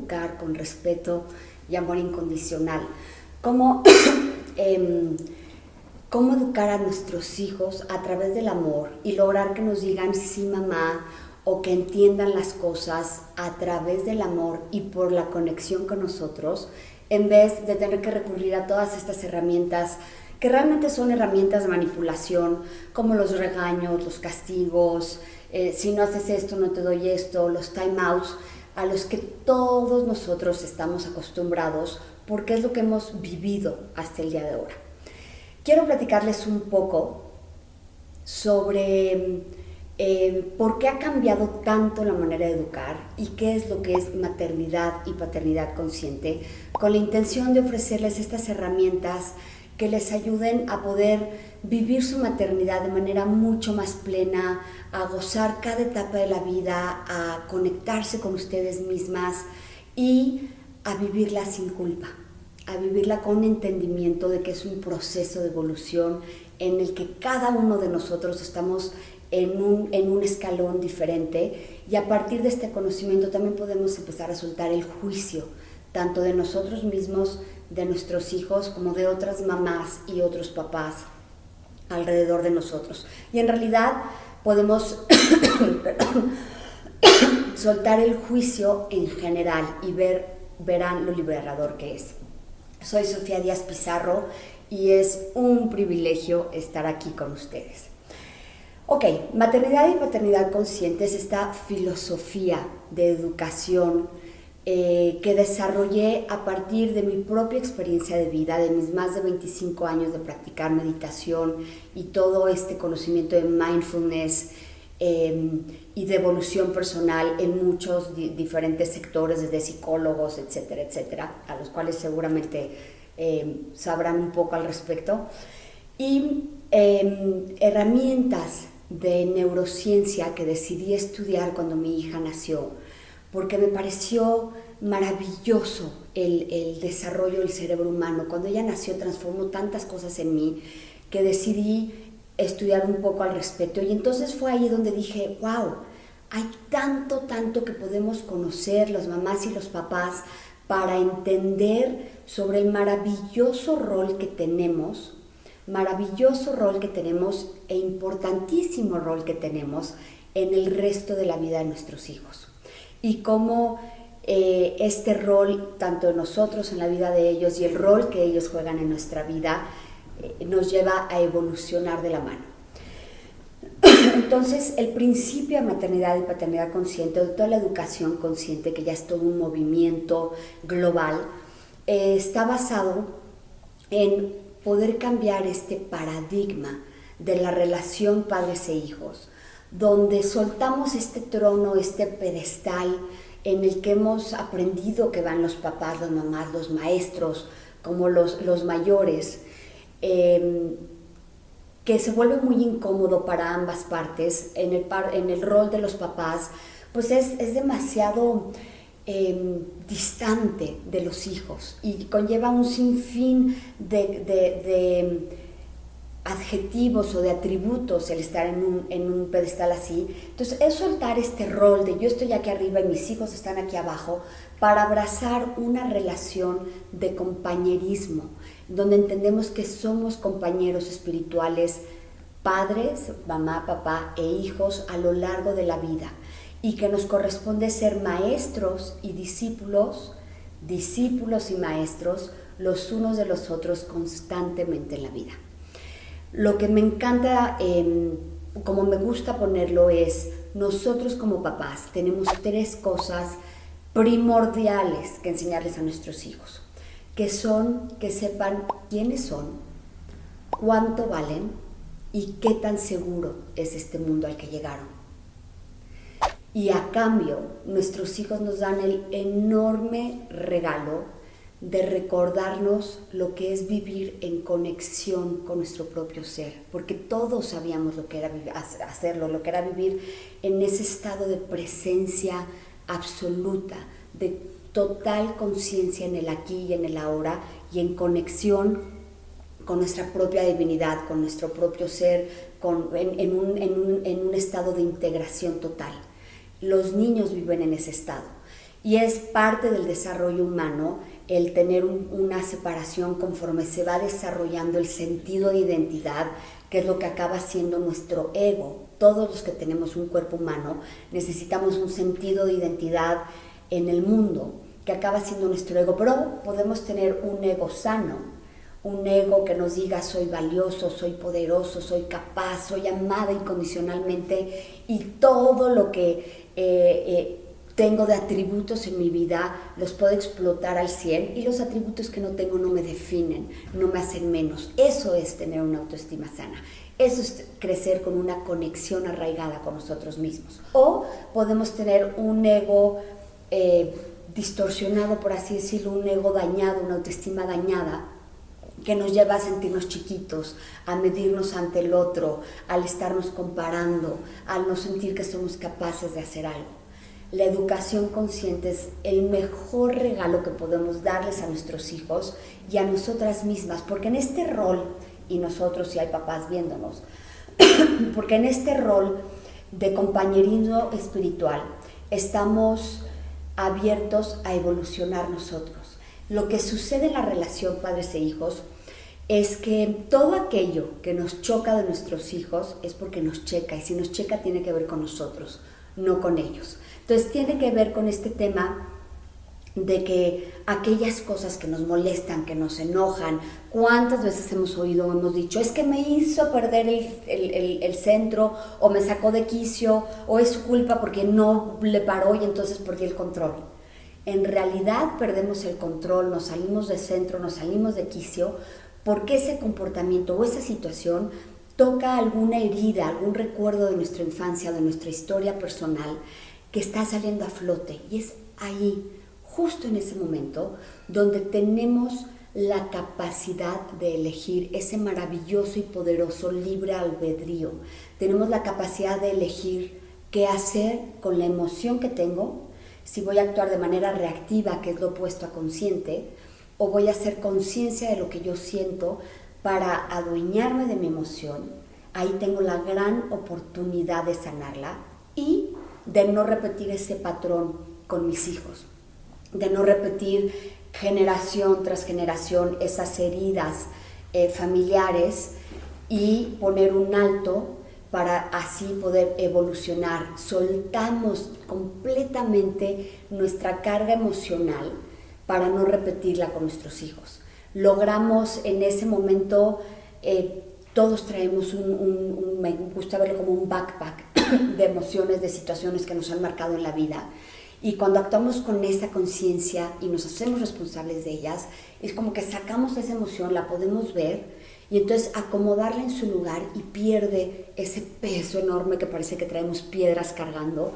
educar con respeto y amor incondicional, cómo, cómo educar a nuestros hijos a través del amor y lograr que nos digan sí mamá, o que entiendan las cosas a través del amor y por la conexión con nosotros, en vez de tener que recurrir a todas estas herramientas que realmente son herramientas de manipulación, como los regaños, los castigos, si no haces esto, no te doy esto, los timeouts, a los que todos nosotros estamos acostumbrados porque es lo que hemos vivido hasta el día de ahora. Quiero platicarles un poco sobre por qué ha cambiado tanto la manera de educar y qué es lo que es maternidad y paternidad consciente, con la intención de ofrecerles estas herramientas que les ayuden a poder vivir su maternidad de manera mucho más plena, a gozar cada etapa de la vida, a conectarse con ustedes mismas y a vivirla sin culpa, a vivirla con entendimiento de que es un proceso de evolución en el que cada uno de nosotros estamos en un escalón diferente, y a partir de este conocimiento también podemos empezar a soltar el juicio, tanto de nosotros mismos, de nuestros hijos, como de otras mamás y otros papás alrededor de nosotros. Y en realidad podemos soltar el juicio en general y verán lo liberador que es. Soy Sofía Díaz Pizarro y es un privilegio estar aquí con ustedes. Ok, maternidad y paternidad consciente es esta filosofía de educación que desarrollé a partir de mi propia experiencia de vida, de mis más de 25 años de practicar meditación y todo este conocimiento de mindfulness y de evolución personal en muchos diferentes sectores, desde psicólogos, etcétera, etcétera, a los cuales seguramente sabrán un poco al respecto, y herramientas de neurociencia que decidí estudiar cuando mi hija nació, porque me pareció maravilloso el desarrollo del cerebro humano. Cuando ella nació transformó tantas cosas en mí que decidí estudiar un poco al respecto, y entonces fue ahí donde dije, wow, hay tanto que podemos conocer las mamás y los papás para entender sobre el maravilloso rol que tenemos e importantísimo rol que tenemos en el resto de la vida de nuestros hijos, y cómo este rol, tanto de nosotros en la vida de ellos y el rol que ellos juegan en nuestra vida, nos lleva a evolucionar de la mano. Entonces, el principio de maternidad y paternidad consciente, de toda la educación consciente, que ya es todo un movimiento global, está basado en poder cambiar este paradigma de la relación padres e hijos, donde soltamos este trono, este pedestal en el que hemos aprendido que van los papás, las mamás, los maestros, como los mayores, que se vuelve muy incómodo para ambas partes. En el rol de los papás, pues es demasiado distante de los hijos y conlleva un sinfín de adjetivos o de atributos el estar en un pedestal así. Entonces es soltar este rol de yo estoy aquí arriba y mis hijos están aquí abajo, para abrazar una relación de compañerismo, donde entendemos que somos compañeros espirituales, padres, mamá, papá e hijos a lo largo de la vida, y que nos corresponde ser maestros y discípulos y maestros los unos de los otros constantemente en la vida. Lo que me encanta, como me gusta ponerlo, es nosotros como papás tenemos 3 cosas primordiales que enseñarles a nuestros hijos, que son que sepan quiénes son, cuánto valen y qué tan seguro es este mundo al que llegaron. Y a cambio, nuestros hijos nos dan el enorme regalo de recordarnos lo que es vivir en conexión con nuestro propio ser, porque todos sabíamos lo que era hacerlo, lo que era vivir en ese estado de presencia absoluta, de total conciencia en el aquí y en el ahora, y en conexión con nuestra propia divinidad, con nuestro propio ser, en un estado de integración total. Los niños viven en ese estado. Y es parte del desarrollo humano el tener una separación conforme se va desarrollando el sentido de identidad, que es lo que acaba siendo nuestro ego. Todos los que tenemos un cuerpo humano necesitamos un sentido de identidad en el mundo, que acaba siendo nuestro ego, pero podemos tener un ego sano, un ego que nos diga soy valioso, soy poderoso, soy capaz, soy amada incondicionalmente y todo lo que tengo de atributos en mi vida los puedo explotar al 100 y los atributos que no tengo no me definen, no me hacen menos. Eso es tener una autoestima sana. Eso es crecer con una conexión arraigada con nosotros mismos. O podemos tener un ego distorsionado, por así decirlo, un ego dañado, una autoestima dañada, que nos lleva a sentirnos chiquitos, a medirnos ante el otro, al estarnos comparando, al no sentir que somos capaces de hacer algo. La educación consciente es el mejor regalo que podemos darles a nuestros hijos y a nosotras mismas, porque en este rol, y nosotros si hay papás viéndonos, porque en este rol de compañerismo espiritual estamos abiertos a evolucionar nosotros. Lo que sucede en la relación padres e hijos es que todo aquello que nos choca de nuestros hijos es porque nos checa, y si nos checa tiene que ver con nosotros, no con ellos. Entonces tiene que ver con este tema de que aquellas cosas que nos molestan, que nos enojan, ¿cuántas veces hemos oído o hemos dicho, es que me hizo perder el centro, o me sacó de quicio, o es su culpa porque no le paró y entonces perdí el control? En realidad perdemos el control, nos salimos de centro, nos salimos de quicio, porque ese comportamiento o esa situación toca alguna herida, algún recuerdo de nuestra infancia, de nuestra historia personal, que está saliendo a flote. Y es ahí, justo en ese momento, donde tenemos la capacidad de elegir ese maravilloso y poderoso libre albedrío. Tenemos la capacidad de elegir qué hacer con la emoción que tengo, si voy a actuar de manera reactiva, que es lo opuesto a consciente, o voy a hacer conciencia de lo que yo siento para adueñarme de mi emoción. Ahí tengo la gran oportunidad de sanarla y de no repetir ese patrón con mis hijos, de no repetir generación tras generación esas heridas familiares y poner un alto para así poder evolucionar. Soltamos completamente nuestra carga emocional para no repetirla con nuestros hijos. Logramos en ese momento, todos traemos me gusta verlo como un backpack de emociones, de situaciones que nos han marcado en la vida. Y cuando actuamos con esa conciencia y nos hacemos responsables de ellas, es como que sacamos esa emoción, la podemos ver, y entonces acomodarla en su lugar y pierde ese peso enorme que parece que traemos piedras cargando,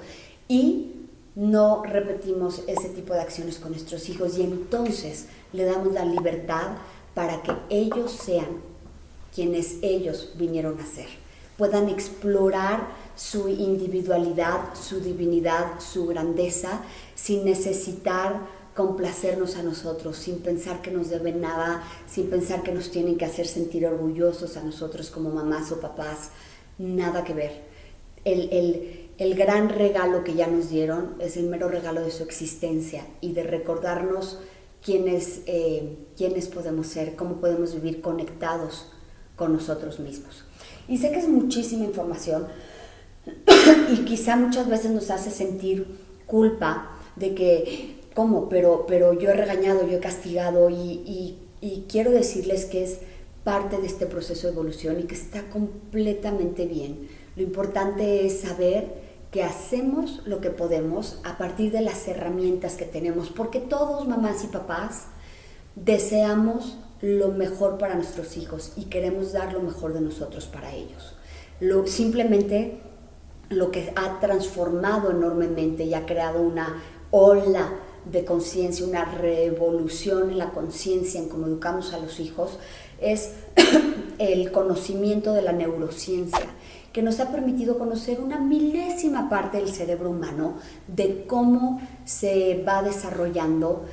y no repetimos ese tipo de acciones con nuestros hijos, y entonces le damos la libertad para que ellos sean quienes ellos vinieron a ser, puedan explorar su individualidad, su divinidad, su grandeza, sin necesitar complacernos a nosotros, sin pensar que nos deben nada, sin pensar que nos tienen que hacer sentir orgullosos a nosotros como mamás o papás. Nada que ver. El gran regalo que ya nos dieron es el mero regalo de su existencia y de recordarnos quiénes podemos ser, cómo podemos vivir conectados con nosotros mismos. Y sé que es muchísima información y quizá muchas veces nos hace sentir culpa de que, ¿cómo? Pero yo he regañado, yo he castigado, y quiero decirles que es parte de este proceso de evolución y que está completamente bien. Lo importante es saber que hacemos lo que podemos a partir de las herramientas que tenemos, porque todos, mamás y papás, deseamos lo mejor para nuestros hijos y queremos dar lo mejor de nosotros para ellos. Simplemente lo que ha transformado enormemente y ha creado una ola de conciencia, una revolución en la conciencia, en cómo educamos a los hijos, es el conocimiento de la neurociencia, que nos ha permitido conocer una milésima parte del cerebro humano, de cómo se va desarrollando,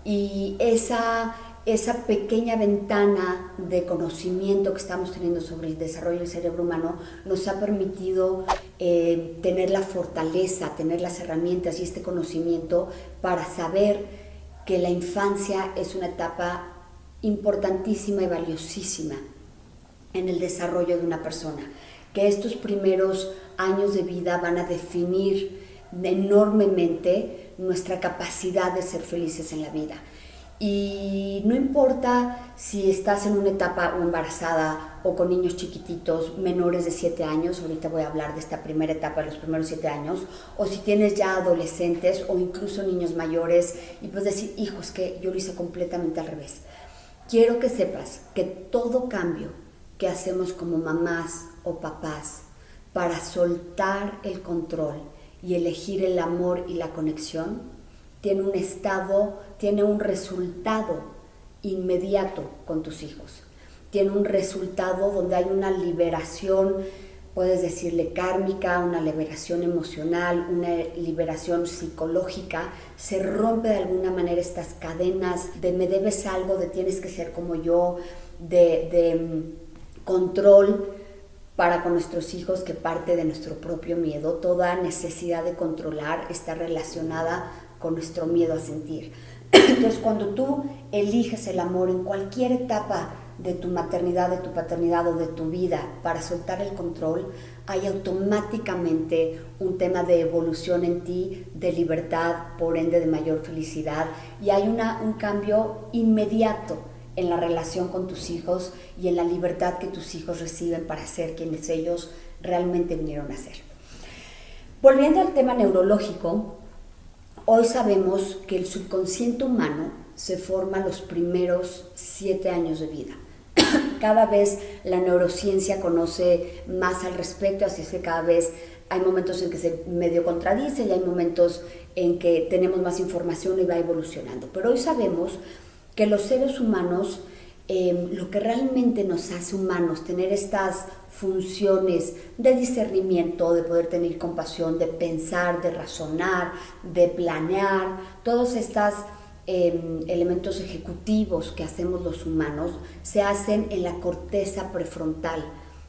y esa esa pequeña ventana de conocimiento que estamos teniendo sobre el desarrollo del cerebro humano nos ha permitido tener la fortaleza, tener las herramientas y este conocimiento para saber que la infancia es una etapa importantísima y valiosísima en el desarrollo de una persona, que estos primeros años de vida van a definir enormemente nuestra capacidad de ser felices en la vida. Y no importa si estás en una etapa o embarazada o con niños chiquititos menores de 7 años, ahorita voy a hablar de esta primera etapa de los primeros 7 años, o si tienes ya adolescentes o incluso niños mayores y puedes decir, hijo, es que yo lo hice completamente al revés. Quiero que sepas que todo cambio que hacemos como mamás o papás para soltar el control y elegir el amor y la conexión tiene un resultado inmediato con tus hijos. Tiene un resultado donde hay una liberación, puedes decirle kármica, una liberación emocional, una liberación psicológica. Se rompe de alguna manera estas cadenas de me debes algo, de tienes que ser como yo, de control para con nuestros hijos, que parte de nuestro propio miedo. Toda necesidad de controlar está relacionada con nuestro miedo a sentir. Entonces, cuando tú eliges el amor en cualquier etapa de tu maternidad, de tu paternidad o de tu vida para soltar el control, hay automáticamente un tema de evolución en ti, de libertad, por ende de mayor felicidad, y hay un cambio inmediato en la relación con tus hijos y en la libertad que tus hijos reciben para ser quienes ellos realmente vinieron a ser. Volviendo al tema neurológico, hoy sabemos que el subconsciente humano se forma los primeros 7 años de vida. Cada vez la neurociencia conoce más al respecto, así es que cada vez hay momentos en que se medio contradice y hay momentos en que tenemos más información y va evolucionando. Pero hoy sabemos que los seres humanos, lo que realmente nos hace humanos, tener estas funciones de discernimiento, de poder tener compasión, de pensar, de razonar, de planear, todos estos elementos ejecutivos que hacemos los humanos, se hacen en la corteza prefrontal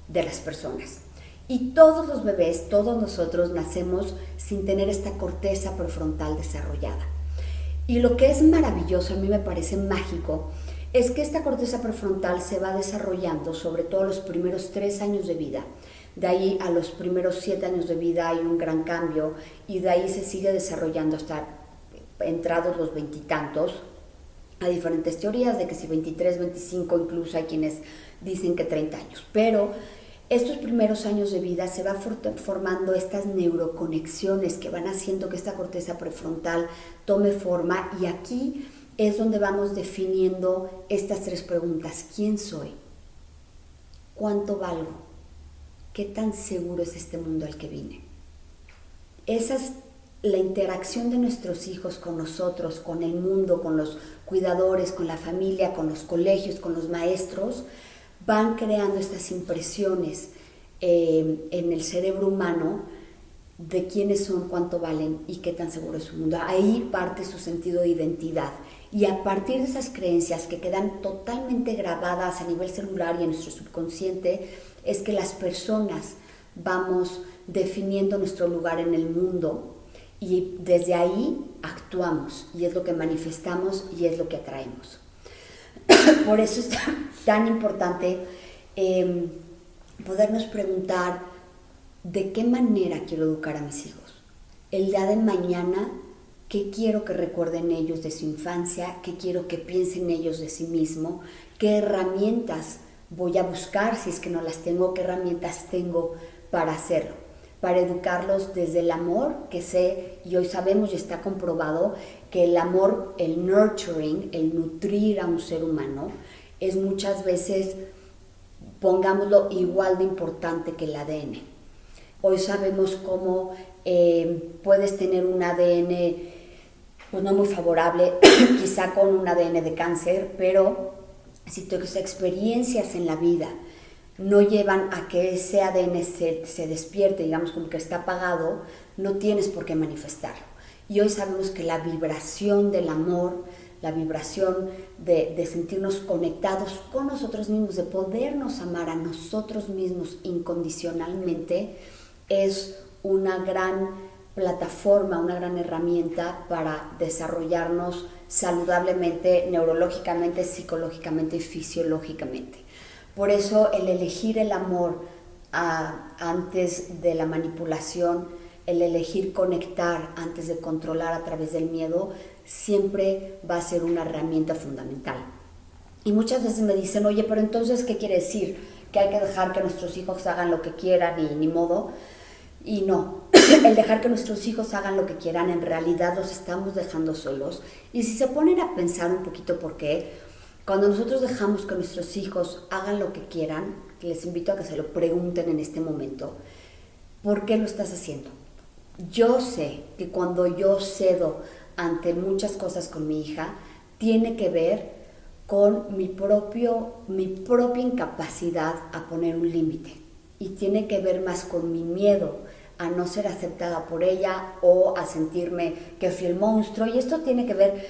de las personas. Y todos los bebés, todos nosotros nacemos sin tener esta corteza prefrontal desarrollada. Y lo que es maravilloso, a mí me parece mágico, es que esta corteza prefrontal se va desarrollando sobre todo los primeros 3 años de vida. De ahí a los primeros 7 años de vida hay un gran cambio y de ahí se sigue desarrollando hasta entrados los 20 y tantos. Hay diferentes teorías de que si 23, 25, incluso hay quienes dicen que 30 años. Pero estos primeros años de vida se va formando estas neuroconexiones que van haciendo que esta corteza prefrontal tome forma, y aquí es donde vamos definiendo estas 3 preguntas. ¿Quién soy? ¿Cuánto valgo? ¿Qué tan seguro es este mundo al que vine? Esa es la interacción de nuestros hijos con nosotros, con el mundo, con los cuidadores, con la familia, con los colegios, con los maestros. Van creando estas impresiones en el cerebro humano de quiénes son, cuánto valen y qué tan seguro es su mundo. Ahí parte su sentido de identidad. Y a partir de esas creencias que quedan totalmente grabadas a nivel celular y en nuestro subconsciente, es que las personas vamos definiendo nuestro lugar en el mundo y desde ahí actuamos, y es lo que manifestamos y es lo que atraemos. Por eso es tan importante podernos preguntar de qué manera quiero educar a mis hijos. El día de mañana, ¿qué quiero que recuerden ellos de su infancia? ¿Qué quiero que piensen ellos de sí mismo? ¿Qué herramientas voy a buscar si es que no las tengo? ¿Qué herramientas tengo para hacerlo? Para educarlos desde el amor, que sé, y hoy sabemos y está comprobado, que el amor, el nurturing, el nutrir a un ser humano, es muchas veces, pongámoslo, igual de importante que el ADN. Hoy sabemos cómo puedes tener un ADN pues no muy favorable, quizá con un ADN de cáncer, pero si tus experiencias en la vida no llevan a que ese ADN se despierte, digamos como que está apagado, no tienes por qué manifestarlo. Y hoy sabemos que la vibración del amor la vibración de sentirnos conectados con nosotros mismos, de podernos amar a nosotros mismos incondicionalmente, es una gran plataforma, una gran herramienta para desarrollarnos saludablemente, neurológicamente, psicológicamente y fisiológicamente. Por eso el elegir el amor antes de la manipulación, el elegir conectar antes de controlar a través del miedo, siempre va a ser una herramienta fundamental. Y muchas veces me dicen, oye, pero entonces, ¿qué quiere decir? ¿Que hay que dejar que nuestros hijos hagan lo que quieran y ni modo? Y no, el dejar que nuestros hijos hagan lo que quieran, en realidad los estamos dejando solos. Y si se ponen a pensar un poquito por qué, cuando nosotros dejamos que nuestros hijos hagan lo que quieran, les invito a que se lo pregunten en este momento, ¿por qué lo estás haciendo? Yo sé que cuando yo cedo ante muchas cosas con mi hija, tiene que ver con mi propia incapacidad a poner un límite. Y tiene que ver más con mi miedo a no ser aceptada por ella o a sentirme que fui el monstruo. Y esto tiene que ver,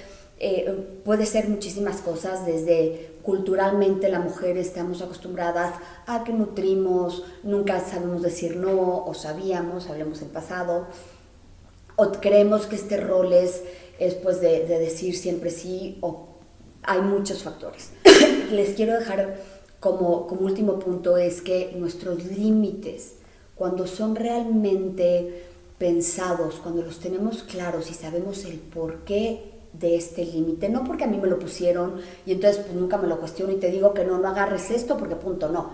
puede ser muchísimas cosas, desde culturalmente la mujer estamos acostumbradas a que nutrimos, nunca sabemos decir no, o sabíamos, hablemos en pasado, o creemos que este rol es pues de decir siempre sí, o hay muchos factores. Les quiero dejar como último punto es que nuestros límites, cuando son realmente pensados, cuando los tenemos claros y sabemos el porqué de este límite, no porque a mí me lo pusieron y entonces pues nunca me lo cuestiono y te digo que no agarres esto porque punto, no.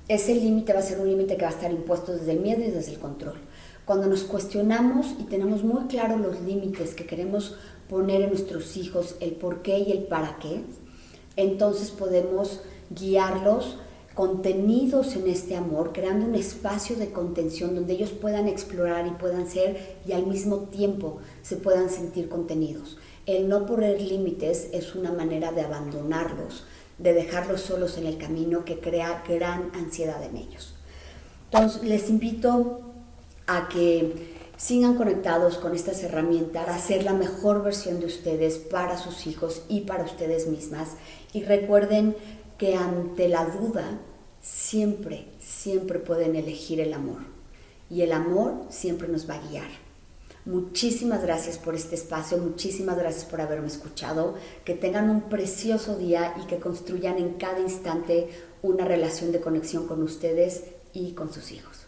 Ese límite va a ser un límite que va a estar impuesto desde el miedo y desde el control. Cuando nos cuestionamos y tenemos muy claro los límites que queremos poner en nuestros hijos, el por qué y el para qué, entonces podemos guiarlos contenidos en este amor, creando un espacio de contención donde ellos puedan explorar y puedan ser y al mismo tiempo se puedan sentir contenidos. El no poner límites es una manera de abandonarlos, de dejarlos solos en el camino que crea gran ansiedad en ellos. Entonces les invito a que sigan conectados con estas herramientas para ser la mejor versión de ustedes para sus hijos y para ustedes mismas. Y recuerden que ante la duda siempre pueden elegir el amor. Y el amor siempre nos va a guiar. Muchísimas gracias por este espacio, muchísimas gracias por haberme escuchado. Que tengan un precioso día y que construyan en cada instante una relación de conexión con ustedes y con sus hijos.